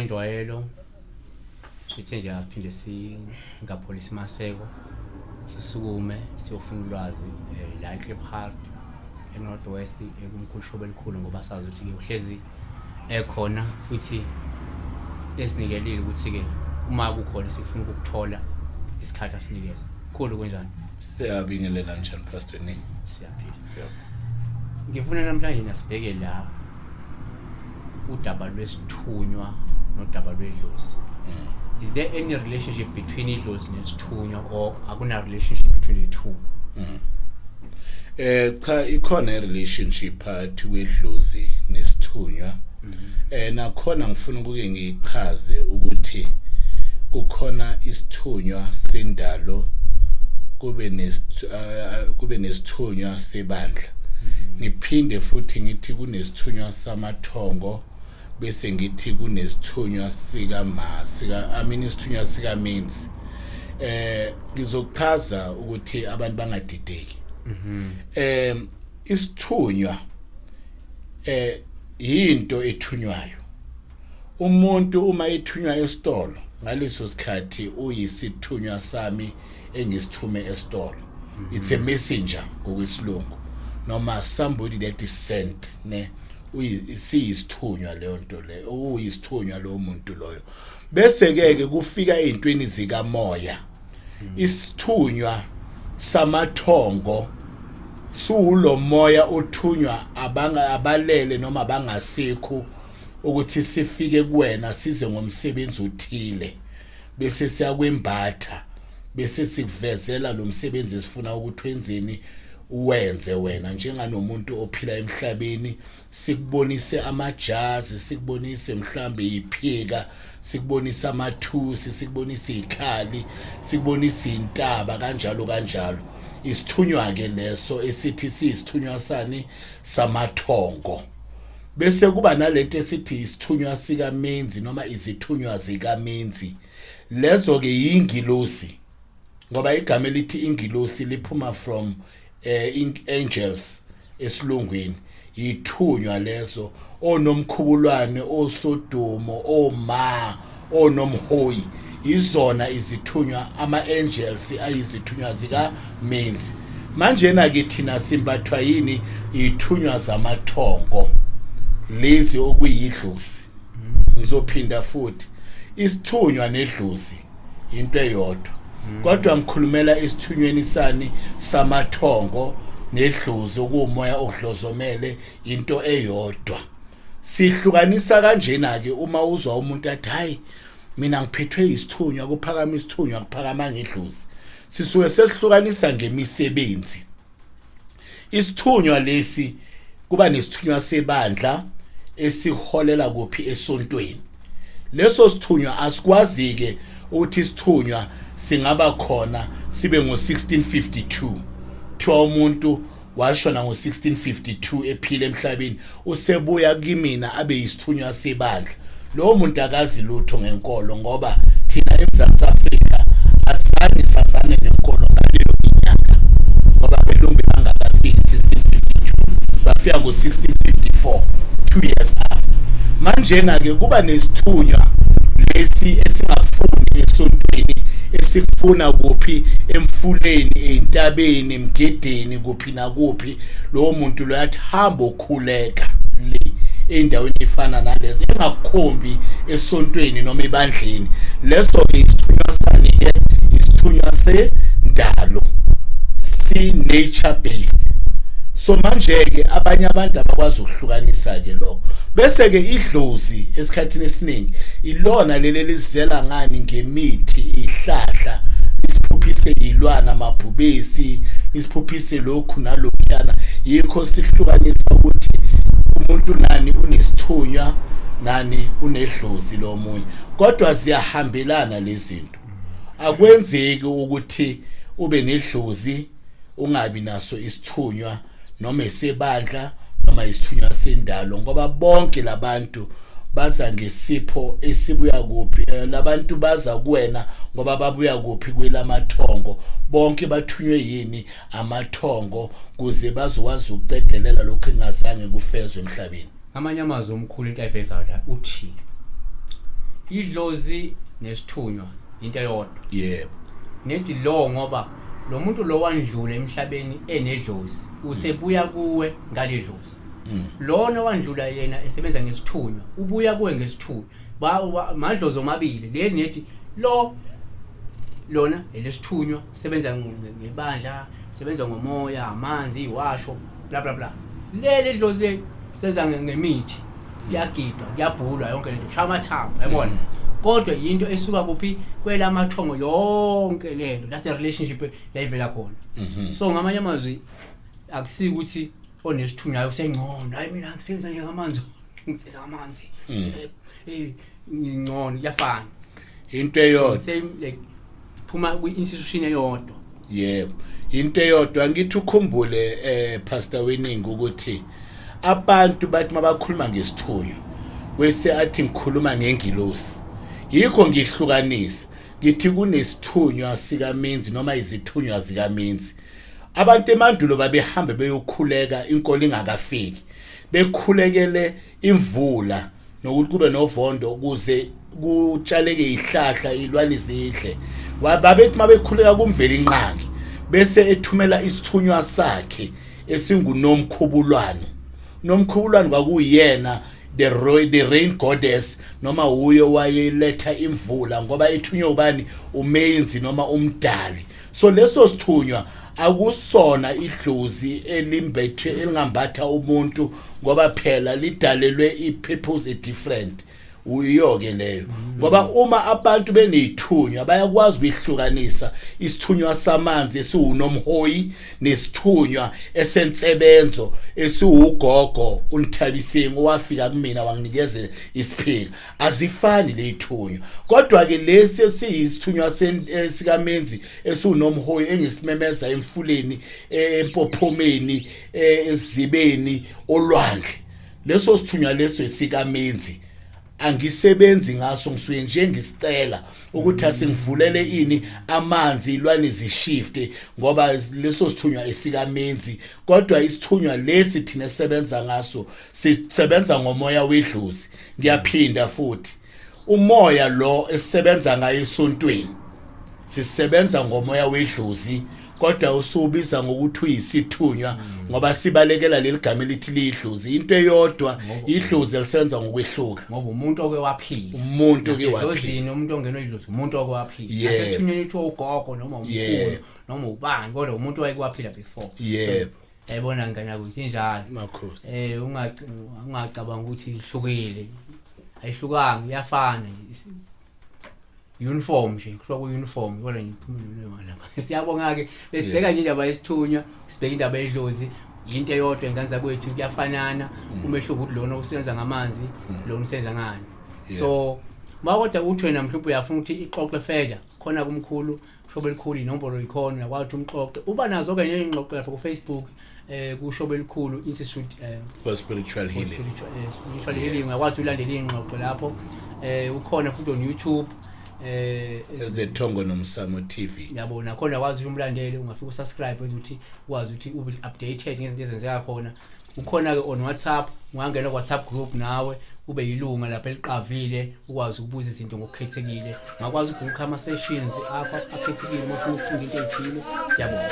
njengenjwayelo sithi nje aphinde singapholisi maseko sisukume siyofuna ulwazi la eCape Heart eNorth West ekumkhulu Shobel'khulu ngoba sazi ukuthi ke uhlezi ekhona futhi esinikelile ukuthi ke uma kukhona sifuna ukuthola isikhathi asinikeza khulu kanjani siyabingelela njani pastor ni siyaphila ngifuna namhlanje nasibheke la udaba lwesithunywa nodaba lwedlozi. Is there any relationship between idlozi nesithunywa or akuna relationship between the two? Cha ikhona relationship phakathi kwedlozi nesithunywa. Nakhona ngifuna ukuke ngichaze ukuthi kukhona isithunywa sendalo kube nesithunywa sebandla. Ngiphinde futhi ngithi kunesithunywa samathongo bese ngithi kunesithunywa isithunywa sika means ngizochaza ukuthi abantu bangadideki. Isithunywa into ethunywayo. Umuntu uma ethunywa esitolo ngaleso sikhathi uyisithunywa sami engisithume esitolo. It's a messenger ngokwesilungu noma somebody that is sent ne uyisithunywa leyo nto le uyisithunywa lo muntu loyo bese ke kufika ezintweni zika moya. Isithunywa samathongo sulo moya othunywa abalele noma bangasekho ukuthi sifike kuwena size ngomsebenzi uthile bese siyakwembatha bese sikuvezela lo msebenzi esifuna ukuthi wenzeni uwenze wena njenganomuntu ophila emhlabeni sikubonise amajazi sikubonise mhlambe iphika sikubonisa amathusi sikubonisa ikhali sikubonisa intaba kanjalo isithunywa ke leso esithi sisithunywa sani samathongo bese kuba nalento esithi isithunywa sika menzi noma izithunywa zika menzi lezo ke yingilosi ngoba igama elithi ingilosi liphuma from angels esilungwini ithunywa lezo onomkhubulwane osodomo oma onomhoyi izona izithunywa ama-angels ayizithunywa zika menzi manje na ke thina simbathwa yini ithunywa zamathongo lezi okuyidlozi ngizophinda futhi isithunywa nedlozi into eyodwa kodwa ngikhulumela isithunyweni sani samathongo nedlozi okumoya odlozomele into eyodwa sihlukanisa kanjena ke uma uzwa umuntu athi hayi mina ngiphethwe isithunywa kuphakama isithunywa kuphakama ngedlozi sisuke sesihlukanisa ngemisebenzi. Isithunywa lesi kuba nesithunywa sebandla esiholela kuphi esontweni leso sithunywa asikwazi ke ukuthi isithunywa singaba khona sibe ngo1652 thiwa umuntu washona ngo1652 ephile emhlabeni usebuya kimina abe yisithunywa sebandla lo muntu akazi lutho ngenkolo ngoba thina eMzansi Afrika asizange sazane nenkolo ngaleyo minyaka ngoba belombe bangakafiki 1652 bafika ngo1654 2 years after manje na ke kuba nesithunywa lesi esingafuni esontweni esikufuna kuphi emfuleni entabeni emgedeni kuphi nakuphi lo muntu lo yathi hamba okhuleka le endaweni efana nalezi engakhombi esontweni noma ebandleni leso ke isithunywa sani ke isithunywa sendalo si nature based so manje ke abanye abantu abakwazi ukuhlukanisa ke lokho bese ke idlozi esikhathini esiningi ilona leli lizela ngani ngemithi ihlahla isiphuphise ilwana amabhubesi isiphuphise lokhu nalokhuyana yikho sihlukanisa ukuthi umuntu nani unesithunywa nani unedlozi lomunye kodwa ziyahambelana lezi zinto akwenzeki ukuthi ube nedlozi ungabi naso isithunywa noma esebandla noma isithunywa sendalo ngoba bonke labantu baza ngesipho esibuya kuphi labantu baza kuwena ngoba babuya kuphi kwelamathongo bonke bathunywe yini amathongo kuze bazokwazi ukucedelela lokho engazange kufezwe emhlabeni. Amanye amazwi omkhulu into ayiveza la uthi Yidlozi nesithunywa into eyodwa. Yebo. Nethi lo ngoba lo muntu lo wandlula emhlabeni enedlozi usebuya kuwe ngaledlozi. Lona wandlula yena esebenza ngesithunywa ubuya kuwe ngesithunywa. Madlozi omabili le nethi lona elesithunywa sebenza ngebandla, sebenza ngomoya, amanzi, iwasho, bla bla bla. Leli dlozi le senza ngemithi, yagidwa, yabhulwa yonke lento, shamathambo, yabona. Kodwa into esuka kuphi kwelamathongo yonke lento. That's the relationship layivela khona. So ngamanye amazwi akusiki ukuthi onesithunywa usengcono. Hayi mina ngisenza nje ngamanzi, ngisenza amanzi. Ngcono yafana. Into eyodwa. Same like phuma kwi-institution eyodwa. Yebo. Into eyodwa ngithi ukhumbule Pastor Winning ukuthi abantu bathi mabakhuluma ngesithunywa wese athi ngikhuluma ngengilosi. Yikho ngihlukanisa ngithi kunesithunywa sikaMenzi noma izithunywa zikaMenzi. Abantu emandulo babehambe beyokhuleka inkolo ingakafiki. Bekhulekele imvula nokuthi kube novondo ukuze kutshaleke ihlahla ilwane zidle. Babethi mabekhuleka kumveli inqangi bese ethumela isithunywa sakhe esingunomkhubulwane. Nomkhubulwane kwakuyena the rain goddess noma uyo wayeletha imvula ngoba ethunywa ubani uMenzi noma umdali. So leso sithunywa akusona idlozi elimbethe elingambatha umuntu ngoba phela lidalelwe ipurpose different. Uyoke leyo ngoba uma abantu benezithunywa bayakwazi ukuyihlukanisa isithunywa samanzi esiwunomhoyi nesithunywa esensebenzo esiwugogo uNthabiseni owafika kumina wanginikeza isiphila. Azifani lezithunywa kodwa ke lesi siyisithunywa sikaMenzi esiwunomhoyi engisimemeza emfuleni empophomeni ezibeni olwandle. Leso sithunywa leso esikaMenzi angisebenzi ngaso ngisuke nje ngisicela ukuthi asingivulele ini amanzi ilwane zishifte ngoba leso sithunywa esikaMenzi. Kodwa isithunywa lesi thina sebenza ngaso sisebenza ngomoya wedlozi. Ngiyaphinda futhi umoya lo esisebenza ngayo esontweni sisebenza ngomoya wedlozi kodwa usubiza ngokuthi uyisithunywa ngoba sibalekela leligama elithi lidlozi. Into eyodwa idlozi lisenza ngokwehluka ngoba umuntu okwaphila. Umuntu okwaphila. Umuntu ongena idlozi umuntu okwaphila. Asesithunyweni lithi ugogo noma umkhulu noma ubani kodwa umuntu owayekwaphila before. Yebo. Yayibona ngana ukuthi njalo. Makhosi. Ungacabanga ukuthi ihlukile. Ayihlukanga iyafana. Uniform nje kuhlobo uniform kodwa ngiphumule lapha. Siyabonga ke besibheka nje indaba yesithunywa, sibheka indaba yedlozi, into eyodwa enganza kwethu kuyafanana. Umehluko ukuthi lona usenza ngamanzi, lona usenza ngani. So makodwa uthi wena mhlawumbe uyafuna ukuthi ixoxe further khona kuMkhulu Shobel'khulu inombolo ikhona yakwathi umxoxe. Uba nazo ke nje ingxoxo lapha ku Facebook ku Shobel'khulu Institute for Spiritual Healing. Spiritual Healing yakwathi ulandele ingxoxo lapho. Ukhona futhi on YouTube ezethongo nomsamo TV. Yabona khona wazi umlandeli ungafika usubscribe ukuthi ukwazi ukuthi ube updated ngezinto ezenzeka khona. Ukhona ke on WhatsApp, ungangena ku WhatsApp group nawe ube yilunga lapha eliqavile ukwazi ukubuza izinto ngokukhethekile. Ngakwazi ukubukha ama sessions apha akhethekile uma ufuna ukufunda into ethile. Siyabonga.